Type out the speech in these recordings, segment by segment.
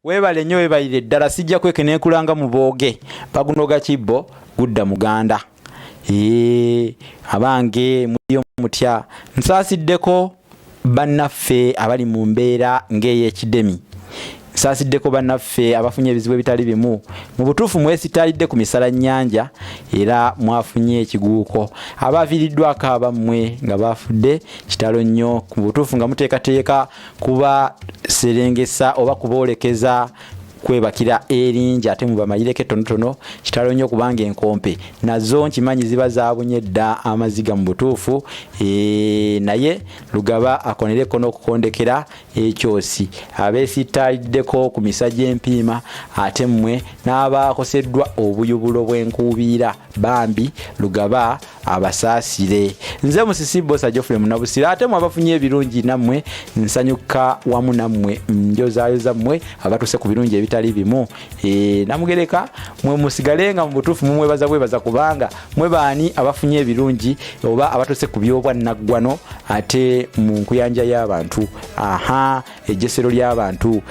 webale nnyo webalire ddala sijja kwekenenkulanga mu booge bagunoga kibbo gudda muganda abange muliyo mutya nsasiddeko bannaffe abali mu mbeera ng'ey'ekidemi nsasiddeko bannaffe abafunye ebizibu ebitali bimu mu butuufu mwesitaalidde ku misala nnyanja era mwafunye ekiguuko abaviiriddwako abammwe nga bafudde kitalo nnyo ku butuufu nga muteekateeka kuba serengesa oba kuboolekeza kwebakira erinja ate mubamalireko ettonotono kitalo nnyo kubanga enkompe nazo nkimanyi ziba zabunye dda amaziga mu butuufu naye lugaba akonereko n'okukondekera ekyosi abeesitaliddeko ku misajja empiima ate mmwe n'abaakoseddwa obuyubulo bw'enkuubiira bambi lugaba abasaasire nze musisi bosa Geoffrey Munnabusiro ate mwabafunye ebirungi nammwe nsanyuka wamu nammwe njozaayoza mmwe abatuse ku birungi ebitali bimu namugereka mwe musigalenga mu butuufu mwebaza kubanga mwe baani abafunye ebirungi oba abatuse ku byobwannaggwano ate mu nkuyanja y'abantu ejjesero ly'abantu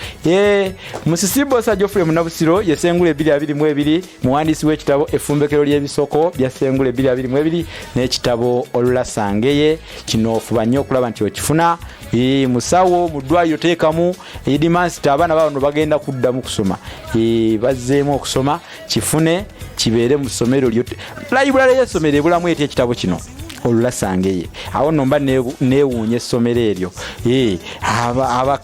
musisi bosa Geoffrey Munnabusiro yesengule 222 muwandiisi w'ekitabo effumbekero ly'ebisoko bya sengule 222 n'ekitabo olulasangeye kino fuba nnyo okulaba nti okifuna musawo mu ddwaliro teekamu edimansita abaana bano bagenda kuddamu kusoma bazzeemu okusoma kifune kibeere mu ssomero lyo library y'essomero ebulamu eti ekitabo kino olulasangeye awo nomba neewuunya essomero eryo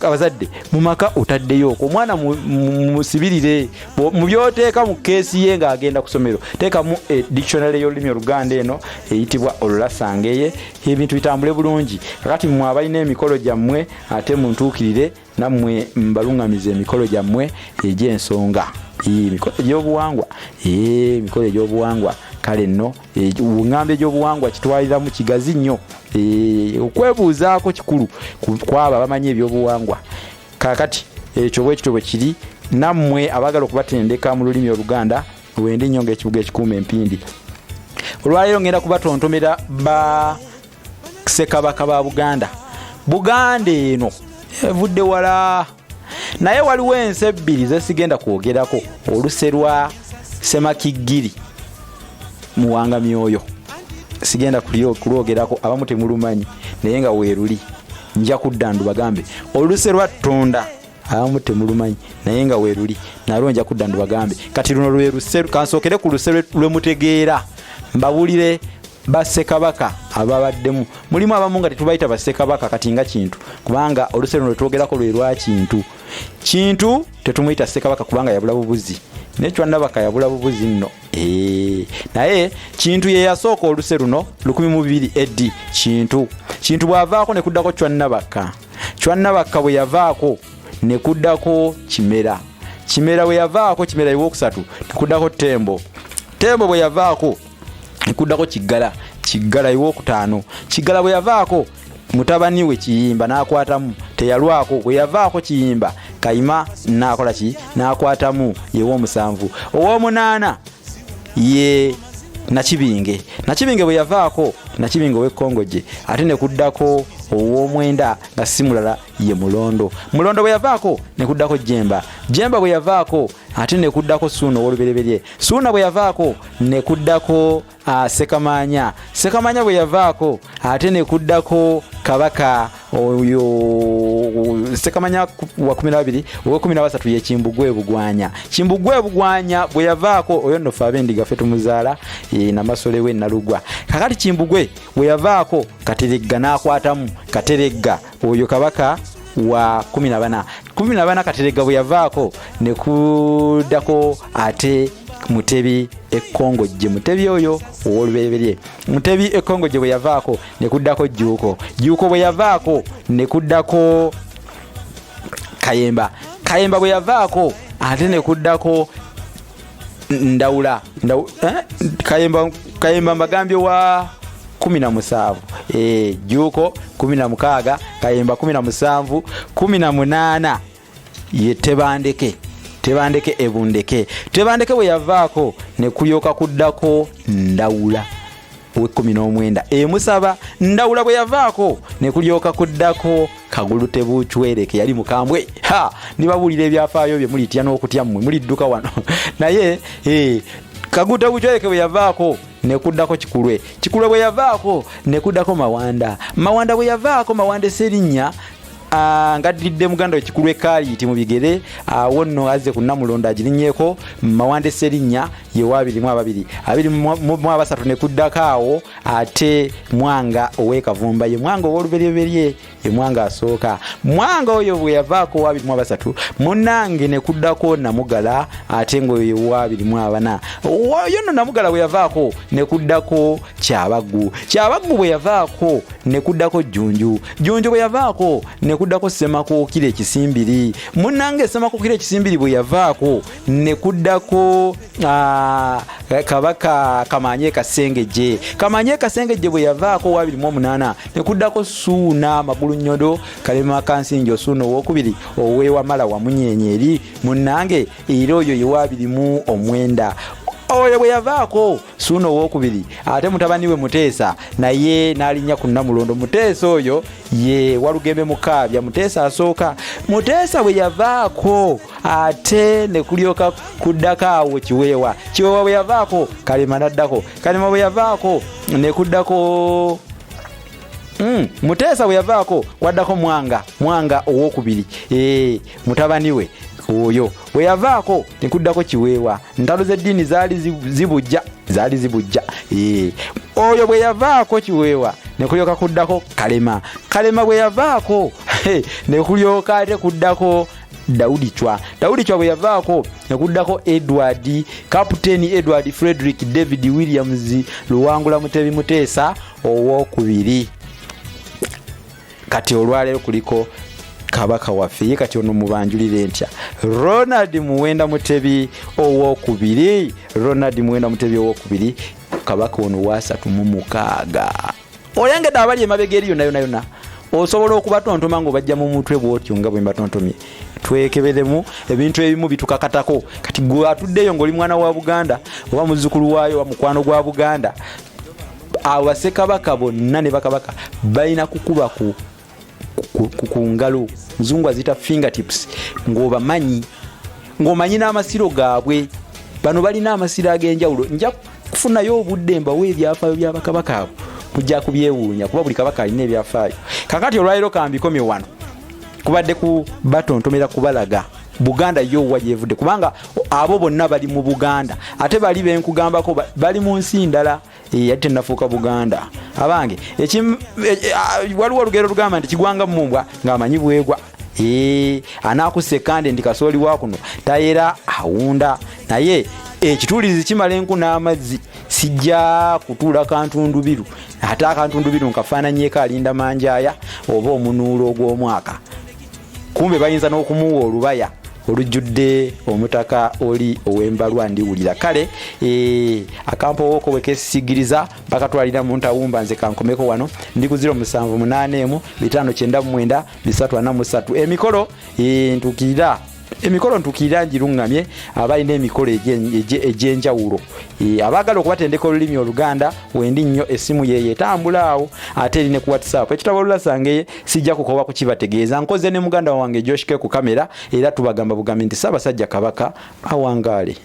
abazadde mu maka otaddeyo okwo omwana musibirire mu byoteeka mu keesi ye ng'agenda ku ssomero teekamu dictionary y'olulimi oluganda eno eyitibwa olulasangeye ebintu bitambule bulungi kakati mmwe abalina emikolo gyammwe ate muntuukirire nammwe mbaluŋŋamiza emikolo gyammwe egy'ensonga emikolo egy'obuwangwa emikolo egy'obuwangwa kale nno uŋŋambe egy'obuwangwa kitwaliramu kigazi nnyo okwebuuzaako kikulu kwaba bamanyi ebyobuwangwa kakati ekyo bwekityo bwe kiri nammwe abaagala okubatendeka mu lulimi oluganda wendi nnyo ng'ekibuga ekikuuma empindi olwaleero ngenda kubatontomera Bassekabaka ba Buganda eno evudde wala naye waliwo ensi ebbiri zesigenda kwogerako oluse lwa Ssemakigiri muwanga myoyo sigenda kulwogerako abamu temulumanyi naye nga weeruli nja kudda ndubagambe oluse lwa Ttunda abamu temulumanyi naye nga weeruli nalwo nja kudda ndubagambe kati luno lweruse kansookere ku luse lwe mutegeera mbabulire Bassekabaka ababaddemu mulimu abamu nga tetubayita Bassekabaka kati nga kintu kubanga oluse luno lwetwogerako lwe lwa kintu tetumuyita Ssekabaka kubanga yabula bubuzi Nechwannabaka yabula bubuzi nno naye kintu ye yasooka oluse luno 1200 AD kintu bwavaako ne kuddako Chwannabaka bwe yavaako ne kuddako Kimera bwe yavaako Kimera y'okusatu ne kuddako Tembo bwe yavaako ne kuddako Kiggala y'okutaano Kiggala bwe yavaako mutabani we Kiyimba n'akwatamu teyalwako bwe yavaako Kiyimba Kayima n'akola ki n'akwatamu y'ow'omusanvu ow'omunaana ye Nakibinge bwe yavaako Nakibinge w'Ekkongoje ate ne kuddako ow'omwenda nga si mulala ye Mulondo bwe yavaako ne kuddako Jemba bwe yavaako ate ne kuddako Suuna ow'olubereberye Suuna bwe yavaako ne kuddako Ssekamaanya bwe yavaako ate ne kuddako Kabaka oyo Ssekamaanya wa 12 owe13 ye Kimbugwe Bugwanya bwe yavaako oyo nno fe abendiga fe tumuzaala Namasole we Nalugwa kakati Kimbugwe bwe yavaako Kateregga n'akwatamu Kateregga oyo Kabaka wa 14 Kateregga bwe yavaako ne kuddako ate Mutebi Ekkongoje Mutebi oyo ow'olubereberye Mutebi Ekkongoje bwe yavaako ne kuddako Jjuuko bwe yavaako ne kuddako Kayemba bwe yavaako ate ne kuddako Ndawula Kayemba mbagambye wa 17 Jjuuko 16 Kayemba 17 18 ye Tebandeke Ebundeke bwe yavaako ne kulyoka kuddako Ndawula we 19 emusaba Ndawula bwe yavaako ne kulyoka kuddako kagulu tebuchwereke yali mukambwe ha nibabulira ebyafaayo bye mulitya n'okutya mmwe mulidduka wano naye kagulu tebuchwereke bwe yavaako nekuddako kikulwe bwe yavaako nekuddako mawanda bwe yavaako mawanda Serinnya ngaddiridde muganda we Kikulwe Kaliiti mu bigere awo nno azze ku Namulondo agirinnyeeko mawanda Serinnya ye wa 22 nekuddako awo ate Mwanga ow'Ekavumba ye Mwanga ow'olubereberye ye Mwanga asooka Mwanga oyo bwe yavaako wa 23 munnange nekuddako Namugala ate ngoyo ye wa 24 oyo nno Namugala bwe yavaako nekuddako Kyabaggu bwe yavaako nekuddako Jjunju bwe yavaako nekuddako Semakookire Ekisimbiri munnange Semakookire Ekisimbiri bwe yavaako nekuddako Kabaka Kamanye Kasengejje bwe yavaako wa 28 nekuddako Suuna Magulu Nnyodo Kalema Kansinjo Suuna owokubiri oweewamala Wamunyenyeri munnange era oyo ye wa 29 oyo bwe yavaako Suuna owokubiri ate mutabani we Muteesa naye n'alinnya ku Namulondo Muteesa oyo ye Walugembe Mukaabya Muteesa asooka Muteesa bwe yavaako ate ne kulyoka kuddako awo Kiweewa bwe yavaako Kalema naddako Kalema bwe yavaako ne kuddako Muteesa bwe yavaako waddako Mwanga owokubiri mutabani we oyo bwe yavaako nekuddako Kiweewa ntalo z'eddiini zaali zibujja oyo bwe yavaako Kiweewa nekulyoka kuddako Kalema bwe yavaako nekulyoka ate kuddako Daudi Chwa bwe yavaako nekuddako Kapiteeni Edward Frederick David Williams Luwangula Mutebi Muteesa owokubiri kati olwaleero kuliko Kabaka waffe ye kati ono mubanjulire ntya Ronald Muwenda Mutebi owokubiri Kabaka ono wa 36 oyangedde abali emabega eriyo yonna osobola okubatontoma ngo bajja mu mutwe bwotyo nga bwe mbatontomye twekeberemu ebintu ebimu bitukakatako kati gwe atuddeyo ng'oli mwana wa Buganda oba muzzukulu waayo wa mukwano gwa Buganda Bassekabaka bonna ne bakabaka balina kukuba ku ngalo mzungu azita fingertips ng'omanyi n'amasiro gaabwe bano balina amasiro ag'enjawulo nja kufunayo obudde mbawe ebyafaayo by'abakabaka abo mujja kubyewuunya kuba buli kabaka alina ebyafaayo kakati olwaliro kambikomye wano kubadde ku batontomera kubalaga Buganda yo wajevudde kubanga abo bonna bali mu Buganda ate bali benkugambako bali mu nsi ndala ate nafuuka Buganda abange waliwo olugero lugamba nti kigwanga mumbwa ng'amanyi bwegwa anaakuse kandi ndi kasooli wakuno tayera awunda naye ekituulizi kimala enku n'amazzi sijja kutuula kantundubiru ate akantundubiru nkafaananyeeko alinda manjaaya oba omunuulo ogw'omwaka kumbe bayinza n'okumuwa olubaya olujjudde omutaka oli ow'embalwa ndiwulira kale akampo woko wekesigiriza bakatwalira mu ntawumba nze kankomeko wano ndi ku 078 599 343 emikolo ntukirira njirungamye abalina emikolo egy'enjawulo abagala okubatendeka olulimi Oluganda wendi nnyo essimu ye etambula awo ate erine ku WhatsApp ekitabo lulasange sijja kukoba kukibategeeza nkoze ne muganda wange Joshke ku kamera era tubagamba bugambi nti Ssaabasajja Kabaka awangaale.